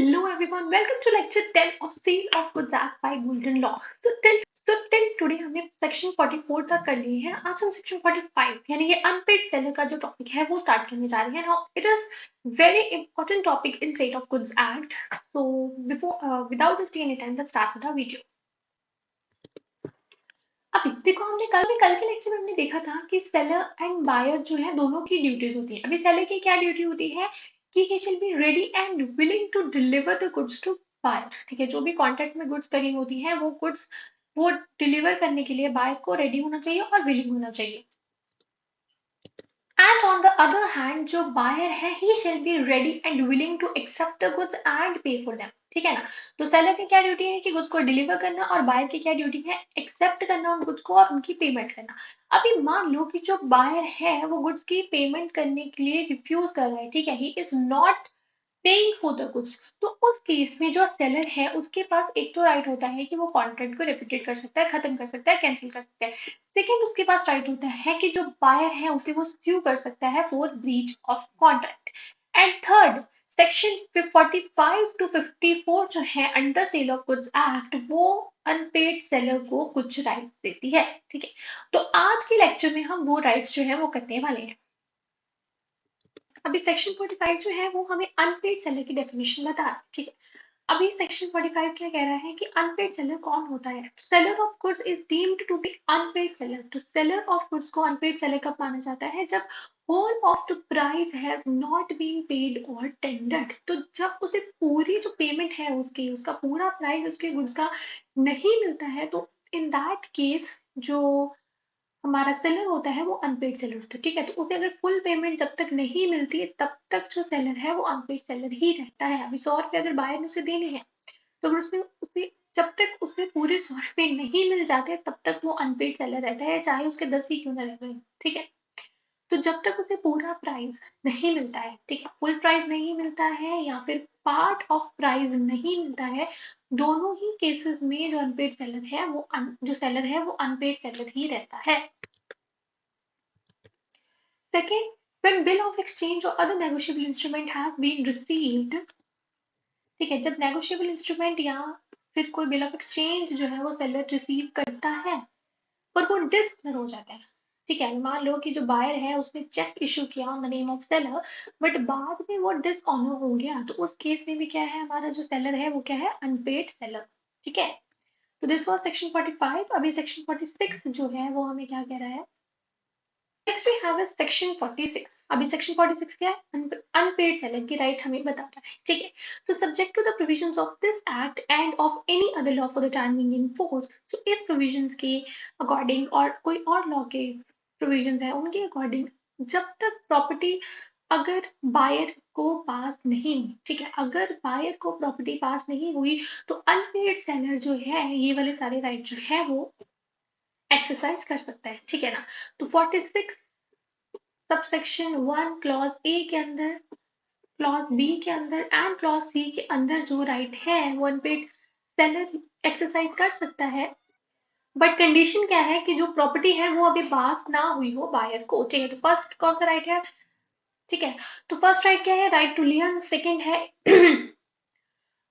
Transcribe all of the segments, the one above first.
Hello everyone, welcome to lecture 10 of Sale of Goods Act by Golden Law. So till today हमने section 44 तक कर लिए हैं. आज हम सेक्शन 45 यानी ये अनपेड सेलर का जो टॉपिक है वो स्टार्ट करने जा रहे हैं. Now it is very important topic in Sale of Goods Act. So without wasting any time, let's start with our video. अभी देखो हमने कल के लेक्चर में हमने देखा था कि सेलर एंड बायर जो है दोनों की ड्यूटीज होती है. अभी सेलर की क्या ड्यूटी होती है कि he shall be ready and willing to deliver the goods to buyer. ठीक है, जो भी कॉन्ट्रैक्ट में गुड्स करी होती है वो गुड्स वो डिलीवर करने के लिए बायर को रेडी होना चाहिए और विलिंग होना चाहिए. And on the other hand जो बायर है he shall be ready and willing to accept the goods and pay for them. ठीक है ना. तो सेलर की क्या ड्यूटी है कि गुड्स को डिलीवर करना और बायर की क्या ड्यूटी है एक्सेप्ट करना उन गुड्स को और उनकी पेमेंट करना. अभी मान लो कि जो बायर है वो गुड्स की पेमेंट करने के लिए रिफ्यूज कर रहा है. ठीक है, he is not paying for the goods. तो उस केस में जो सेलर है उसके पास एक तो राइट होता है कि वो कॉन्ट्रैक्ट को रिपीटेड कर सकता है, खत्म कर सकता है, कैंसिल कर सकता है. सेकेंड उसके पास राइट होता है कि जो बायर है उसे वो स्यू कर सकता है for breach of contract. And third section 45 to 54 जो है under sale of goods act वो अनपेड सेलर को कुछ राइट्स देती है. ठीक है, तो आज के लेक्चर में हम वो राइट्स जो है वो करने वाले हैं. अभी सेक्शन 45 जो है वो हमें अनपेड सेलर की डेफिनेशन बता रहा है. ठीक है, अभी सेक्शन 45 क्या कह रहा है कि अनपेड सेलर कौन होता है. Seller of goods is deemed to be unpaid seller. तो सेलर ऑफ गुड्स को अनपेड सेलर कब माना जाता है जब whole of the price has not been paid और टेंडर्ड. तो जब उसे पूरी जो पेमेंट है उसका पूरा प्राइस उसके गुड्स का नहीं मिलता है तो इन दैट केस जो हमारा सेलर होता है वो अनपेड सेलर होता है. ठीक है, तो उसे अगर फुल पेमेंट जब तक नहीं मिलती है तब तक जो सेलर है वो अनपेड सेलर ही रहता है. अभी 100 रुपए अगर बायर ने उसे देने हैं तो अगर उसमें उसे जब तक उसे पूरे 100 रुपए नहीं मिल जाते तब तक वो अनपेड सेलर रहता है, चाहे उसके 10 ही क्यों ना रह गए. ठीक है, तो जब तक उसे पूरा प्राइस नहीं मिलता है, ठीक है, फुल प्राइस नहीं मिलता है या फिर पार्ट ऑफ प्राइस नहीं मिलता है, दोनों ही केसेस में जो अनपेड सेलर है वो जो सेलर है वो अनपेड सेलर ही रहता है. Second, when bill of exchange or other negotiable instrument has been received, ठीक है, जब negotiable instrument या फिर कोई bill of exchange जो है वो seller रिसीव करता है पर वो डिसऑनर हो जाता है. ठीक है, मान लो कि जो बायर है उसने चेक इशू किया on the name of seller but बाद में वो डिसऑनर हो गया तो उस केस में भी क्या है हमारा जो सेलर है वो क्या है अनपेड सेलर. ठीक है, तो दिस वाज सेक्शन 45. अभी सेक्शन 46 जो है वो हमें क्या कह रहा है. Next we have section 46. अभी सेक्शन 46 क्या है अनपेड सेलर की राइट हमें बता रहा है. ठीक है, तो subject to the provisions of this act and of any other law for the time being in force. तो इस प्रोविजंस के अकॉर्डिंग और कोई और लॉ के प्रोविजंस है उनके अकॉर्डिंग जब तक प्रॉपर्टी अगर बायर को पास नहीं हुई, ठीक है, अगर बायर को प्रॉपर्टी पास नहीं हुई तो अनपेड सेलर जो है ये वाले सारे राइट जो है वो एक्सरसाइज कर सकता है. ठीक है ना. तो 46 सबसेक्शन 1 क्लॉज ए के अंदर, क्लॉज बी के अंदर एंड क्लॉज सी के अंदर जो राइट है वो अनपेड सेलर एक्सरसाइज कर सकता है. बट कंडीशन क्या है कि जो प्रॉपर्टी है वो अभी पास ना हुई हो बायर को. ठीक है, तो फर्स्ट कौन सा राइट है. ठीक है, तो फर्स्ट राइट क्या है राइट टू लियन. सेकंड है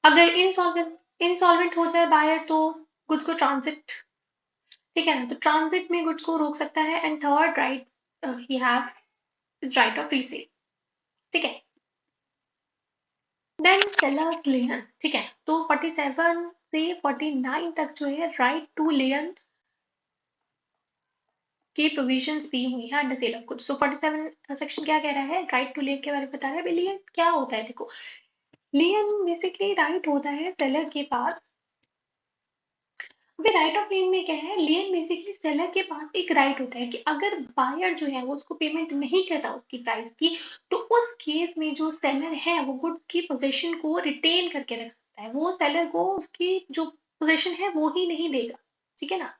अगर इंसॉल्वेंट हो जाए बायर तो गुड्स को ट्रांजिट. ठीक है ना, तो ट्रांजिट में गुड्स को रोक सकता है. And third right he have is right of resale. ठीक है, देन सेलर्स लियन. ठीक है, तो 47 से 49 तक जो है राइट टू लियन की प्रोविजंस दी हुई है अंडर सेल ऑफ गुड्स. तो 47 सेक्शन क्या कह रहा है राइट टू लियन के बारे में बता रहा है. लियन क्या होता है. देखो, लियन बेसिकली राइट होता है सेलर के पास. अभी राइट ऑफ लियन में क्या है, लियन बेसिकली सेलर के पास एक राइट होता है कि अगर बायर जो है वो उसको पेमेंट नहीं कर रहा उसकी प्राइस की तो उस केस में जो सेलर है वो गुड्स की पोजीशन को रिटेन करके रख सकता है. वो सेलर को उसकी जो पोजीशन है वो ही नहीं देगा. ठीक है ना.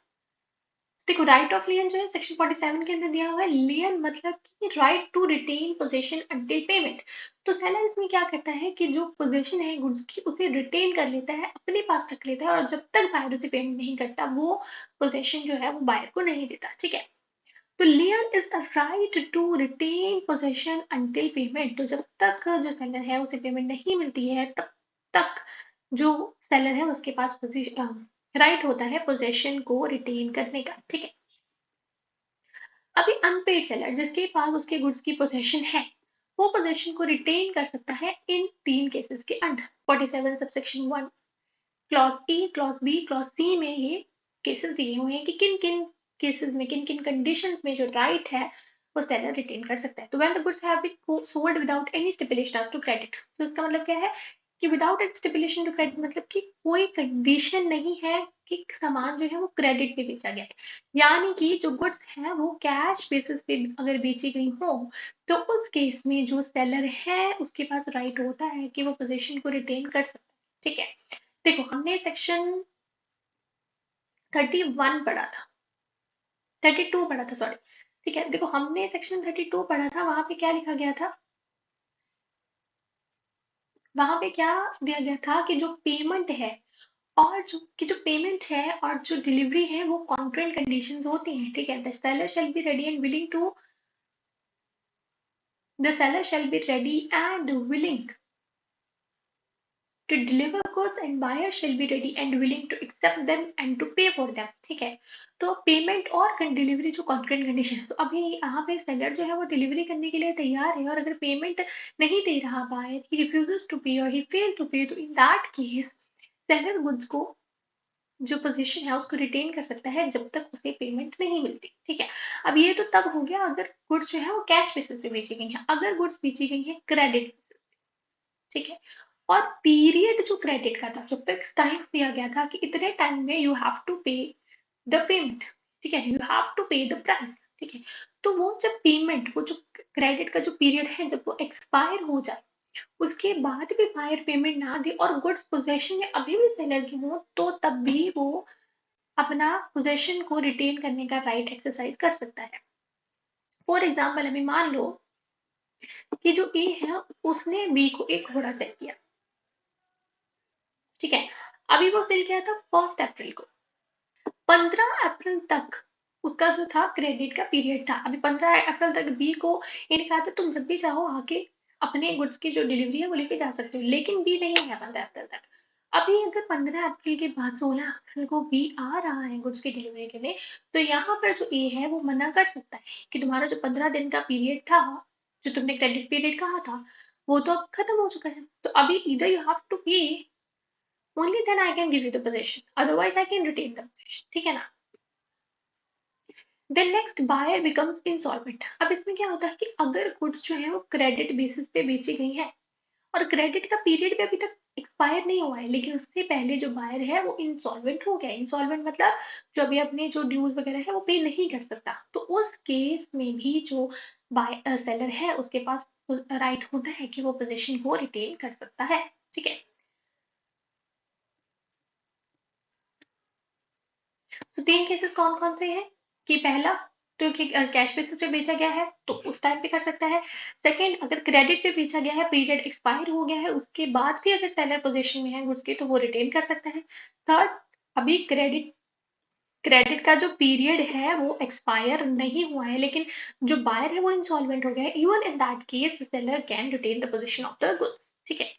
देखो, राइट ऑफ लियन जो है सेक्शन 47 के अंदर दिया हुआ है. लियन मतलब कि right to retain position until payment. तो सेलर इसमें क्या करता है कि जो पोजीशन है गुड्स की उसे रिटेन कर लेता है, अपने पास रख लेता है और जब तक बायर उसे पेमेंट नहीं करता वो पोजीशन जो है वो बायर को नहीं देता. ठीक है, तो lien is the right to retain position until payment. तो जब तक जो सेलर है उसे पेमेंट नहीं मिलती है तब तक जो सेलर है उसके पास राइट होता है पोजेशन को रिटेन करने का। ठीक है, अभी अनपेड सेलर जिसके पास उसके गुड्स की पोजेशन है, वो पोजेशन को रिटेन कर सकता है इन 3 केसेस के under. 47 subsection 1 clause A, clause B, clause C में ये केसेस दिए हुए हैं कि किन किन केसेस में, किन किन कंडीशंस में जो राइट है वो सेलर रिटेन कर सकता है। तो when the goods have been sold without any stipulation to credit, तो इसका मतलब क्या है कि without any stipulation to credit मतलब कि कोई कंडीशन नहीं है कि सामान जो है वो क्रेडिट पे बेचा गया है, यानी कि जो गुड्स हैं वो कैश बेसिस पे अगर बेची गई हो तो उस केस में जो सेलर है उसके पास राइट होता है कि वो पोजीशन को रिटेन कर सकता है। ठीक है, देखो हमने सेक्शन 31 पढ़ा था, 32 पढ़ा था, सॉरी। ठीक है, देखो हमने सेक्शन 32 पढ़ा था, वहां पे क्या लिखा गया था, वहां पे क्या दिया गया था कि जो पेमेंट है और जो पेमेंट है और जो डिलीवरी है वो कॉन्ट्रेंट कंडीशंस होती हैं। ठीक है, the seller shall be ready and willing to the seller shall be ready and willing to deliver goods and buyer shall be ready and willing to accept them and to pay for them। ठीक है, तो payment और delivery जो contract condition है, तो अभी यहाँ पे सेलर जो है वो डिलीवरी करने के लिए तैयार है और अगर पेमेंट नहीं दे रहा, बायर ही रिफ्यूजेस टू पे और ही फेल टू पे, तो इन दैट केस सेलर गुड्स को जो पोजीशन है उसको रिटेन कर सकता है जब तक उसे पेमेंट नहीं मिलती। ठीक है, अब ये तो तब हो गया अगर गुड्स जो है वो कैश बेसिस पे बेची गई है। अगर गुड्स बेची गई है क्रेडिट, ठीक है, और पीरियड जो क्रेडिट का था, जो फिक्स टाइम दिया गया था कि इतने टाइम में यू हैव टू पे द पेमेंट, ठीक है, यू हैव टू पे द प्राइस। ठीक है, तो वो जब पेमेंट, वो जो क्रेडिट का जो पीरियड है जब वो एक्सपायर हो जाए, उसके बाद भी बायर पेमेंट ना दे और गुड्स पोजेशन में अभी भी सेलर की हो, तो तब भी वो अपना पोजेशन को रिटेन करने का राइट एक्सरसाइज कर सकता है। फॉर एग्जाम्पल अभी मान लो कि जो ए है उसने बी को एक घोड़ा सेल किया। ठीक है, अभी वो सेल किया था 1 अप्रैल को, 15 अप्रैल तक उसका जो था क्रेडिट का पीरियड था। अभी 15 अप्रैल तक बी को ये लिखा था तुम जब भी चाहो आके अपने गुड्स की जो डिलीवरी है वो लेके जा सकते हो, लेकिन बी नहीं है 15 अप्रैल तक। अभी अगर 15 अप्रैल के बाद 16 अप्रैल को बी आ रहा है गुड्स की डिलीवरी के लिए, तो यहाँ पर जो ए है वो मना कर सकता है कि तुम्हारा जो 15 दिन का पीरियड था, जो तुमने क्रेडिट पीरियड कहा था, वो तो अब खत्म हो चुका है। तो अभी इधर यू हैव टू पे, only then I can give you the position, otherwise I can retain the position। ठीक है ना। then next buyer becomes insolvent। अब इसमें क्या होता है कि अगर गुड्स जो है वो क्रेडिट बेसिस पे बेची गई है और क्रेडिट का पीरियड भी अभी तक एक्सपायर नहीं हुआ है, लेकिन उससे पहले जो बायर है वो इंसॉल्वेंट हो गया। इंसॉल्वेंट मतलब जो अभी अपने जो ड्यूज वगैरह है वो पे नहीं कर सकता, तो उस केस में भी जो सेलर है उसके पास राइट होता है कि वो पोजीशन को रिटेन कर सकता है। ठीक है, तो 3 केसेस कौन-कौन से हैं कि पहला तो कि कैश बेसिस पे बेचा गया है तो उस टाइम पे कर सकता है। सेकंड, अगर क्रेडिट पे बेचा गया है, पीरियड एक्सपायर हो गया है, उसके बाद भी अगर सेलर पोजीशन में है गुड्स के तो वो रिटेन कर सकता है। थर्ड, अभी क्रेडिट क्रेडिट का जो पीरियड है वो एक्सपायर नहीं हुआ है, लेकिन जो बायर है वो इंसॉल्वेंट हो गया है, even in that case the seller can retain the position of the goods. ठीक है,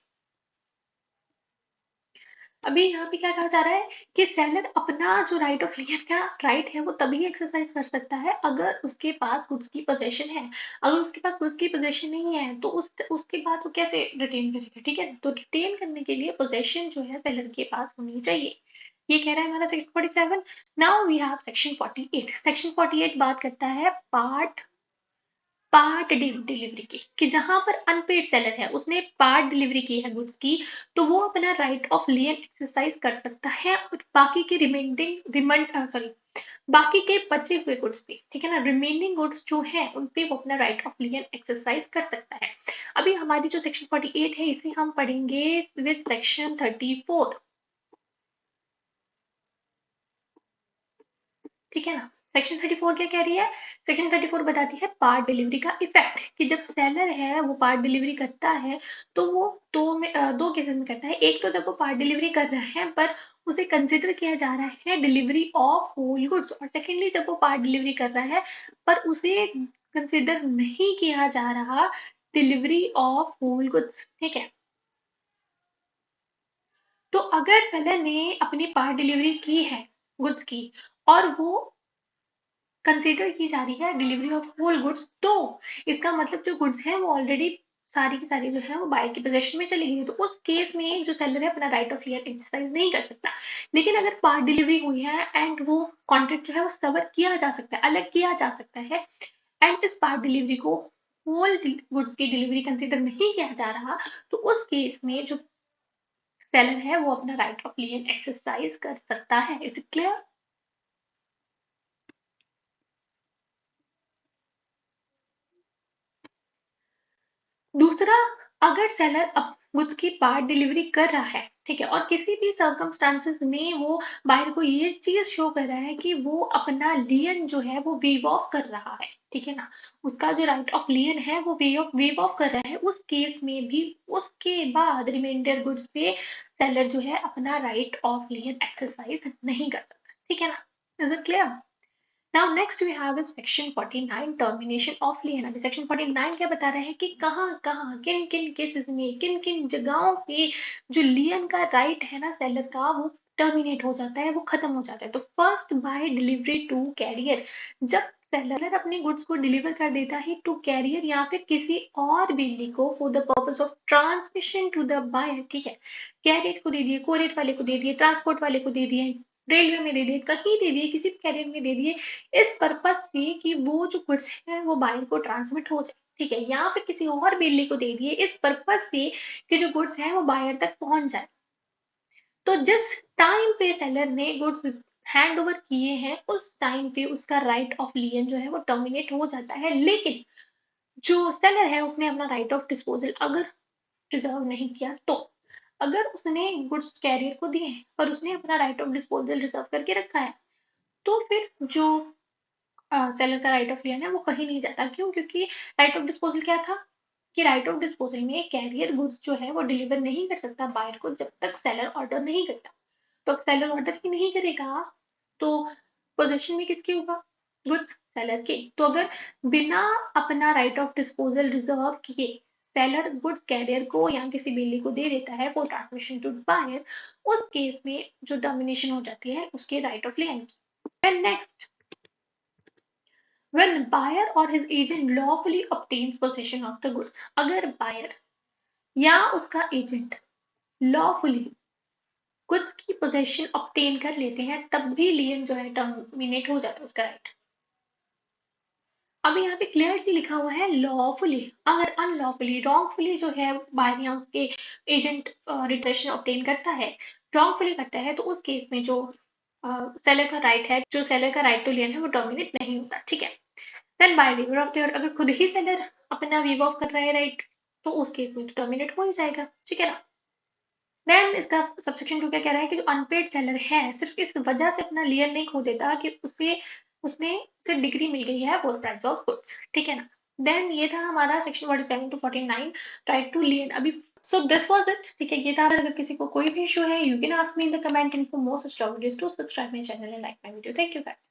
अभी यहाँ पे क्या कहा जा रहा है कि सेलर अपना जो राइट ऑफ लियर का राइट है वो तभी एक्सरसाइज कर सकता है अगर उसके पास गुड्स की पोजेशन है। अगर उसके पास गुड्स की पोजेशन नहीं है तो उसके बाद वो कैसे रिटेन करेगा। ठीक है, तो रिटेन करने के लिए पोजेशन जो है सेलर के पास होनी चाहिए। ये कह रहा है हमारा section 47। Now we have section 48। Section 48 बात करता है पार्ट डिलीवरी की, कि जहां पर अनपेड सेलर है उसने पार्ट डिलीवरी की है गुड्स की, तो वो अपना राइट ऑफ लियन एक्सरसाइज कर सकता है और बाकी के बाकी के बचे हुए गुड्स पे, ठीक है ना, रिमेनिंग गुड्स जो है उन पे वो अपना राइट ऑफ लियन एक्सरसाइज कर सकता है। अभी हमारी जो सेक्शन 48 है इसे हम पढ़ेंगे विद सेक्शन 34। ठीक है ना, सेक्शन 34 क्या कह रही है, सेक्शन 34 बताती है पार्ट डिलीवरी का इफेक्ट, कि जब सेलर है वो पार्ट डिलीवरी करता है तो वो दो केसेस में करता है। एक तो जब वो पार्ट डिलीवरी कर रहा है पर उसे कंसिडर किया जा रहा है डिलीवरी ऑफ होल गुड्स, और सेकेंडली जब वो पार्ट डिलीवरी कर रहा है पर उसे कंसिडर नहीं किया जा रहा डिलीवरी ऑफ होल गुड्स। ठीक है, अगर सेलर ने अपनी पार्ट डिलीवरी की है गुड्स की और वो कंसीडर की जा रही है डिलीवरी ऑफ होल गुड्स, तो इसका मतलब जो गुड्स है वो ऑलरेडी सारी की सारी जो है वो बायर के पोजेशन में चली गई है, तो उस केस में जो सेलर है अपना राइट ऑफ क्लियर एक्सरसाइज नहीं कर सकता। लेकिन अगर पार्ट डिलीवरी हुई है एंड वो कॉन्ट्रैक्ट जो है वो सवर किया जा सकता है, अलग किया जा सकता है, एंड इस पार्ट डिलीवरी को होल गुड्स की डिलीवरी कंसीडर नहीं किया जा रहा, तो उस केस में जो सेलर है वो अपना राइट ऑफ क्लियर एक्सरसाइज कर सकता है। Is it clear? दूसरा, अगर सेलर गुड्स की पार्ट डिलीवरी कर रहा है, ठीक है, और किसी भी सर्कमस्टांसेस में वो बायर को ये चीज शो कर रहा है कि वो अपना लियन जो है वो वेव ऑफ कर रहा है, ठीक है ना, उसका जो राइट ऑफ लियन है वो वेव ऑफ कर रहा है, उस केस में भी उसके बाद रिमाइंडर गुड्स पे सेलर जो है अपना राइट ऑफ लियन एक्सरसाइज नहीं कर सकता, ठीक है ना? Is it clear? Now next we have is section 49 termination of lien। अभी section 49 क्या बता रहा है कि कहाँ कहाँ किन किन केसेस में किन किन जगहों पे जो लियन का राइट है ना सेलर का वो टर्मिनेट हो जाता है, वो खत्म हो जाता है। तो first by delivery to carrier, जब सेलर अपने गुड्स को डिलीवर कर देता है टू कैरियर या फिर किसी और बिल्ली को for the purpose of transmission to the buyer, ठीक है, कैरियर को दे दिए, कोरियर वाले को दे दिए, ट्रांसपोर्ट वाले को दे दिए, रेलवे में दे दिए, कहीं दे दिए, किसी भी कैरियर में दे दिए, इस पर्पस से कि वो जो गुड्स है वो बायर को ट्रांसमिट हो जाए, ठीक है, या फिर किसी और बिल्ली को दे दिए इस पर्पस से कि जो गुड्स है वो बायर तक पहुंच जाए। तो जिस टाइम पे सेलर ने गुड्स हैंड ओवर किए हैं उस टाइम पे उसका राइट ऑफ लियन जो है वो टर्मिनेट हो जाता है, लेकिन जो सेलर है उसने अपना राइट ऑफ डिस्पोजल अगर रिजर्व नहीं किया, तो अगर उसने गुड्स कैरियर को दिए हैं और उसने अपना राइट ऑफ डिस्पोजल रिजर्व करके रखा है, तो फिर जो सेलर का राइट ऑफ लियन है वो कहीं नहीं जाता। क्यों? क्योंकि राइट ऑफ डिस्पोजल क्या था कि राइट ऑफ डिस्पोजल में कैरियर गुड्स जो है वो डिलीवर नहीं कर सकता बायर को जब तक सेलर ऑर्डर नहीं करता। तो सेलर ऑर्डर ही नहीं करेगा तो पोजीशन में किसकी होगा? गुड्स सेलर के। तो अगर बिना अपना राइट ऑफ डिस्पोजल रिजर्व किए सेलर गुड्स कैरियर को या किसी बिल्ली को दे देता है फॉर ट्रांसमिशन टू बायर, उस केस में जो डोमिनेशन हो जाती है उसके राइट ऑफ लियन की। Next, when buyer or his agent lawfully obtains possession of the goods, अगर buyer या उसका एजेंट lawfully गुड्स की पोजेशन ऑब्टेन कर लेते हैं तब भी लियन जो है टर्मिनेट हो जाता है उसका राइट। अभी यहाँ पे क्लियरली लिखा हुआ है लॉफुली, अगर अनलॉफुली रॉन्गफुली जो है बायर या उसके एजेंट रिटेशन ऑब्टेन करता है, रॉन्गफुली करता है, तो उस केस में जो सेलर का राइट है, जो सेलर का राइट टू लियन है वो टर्मिनेट नहीं होता, ठीक है। Then by waiver of there, अगर खुद ही सेलर अपना वीव ऑफ कर रहा है राइट, तो उस केस में तो टर्मिनेट हो ही जाएगा, ठीक है ना। देन इसका सबसेक्शन 2 क्या कह रहा है कि जो अनपेड सेलर है सिर्फ इस वजह से अपना लियन नहीं खो देता कि उसने उसे डिग्री मिल गई है फॉर प्राइस ऑफ गुड्स, ठीक है ना। देन ये था हमारा section 47 to 49 right to lien. अभी सो दिस वाज इट, ठीक है, ये था। अगर किसी को कोई भी इशू है you can ask me in the comment and for more such videos to subscribe my channel and like my video. Thank you guys.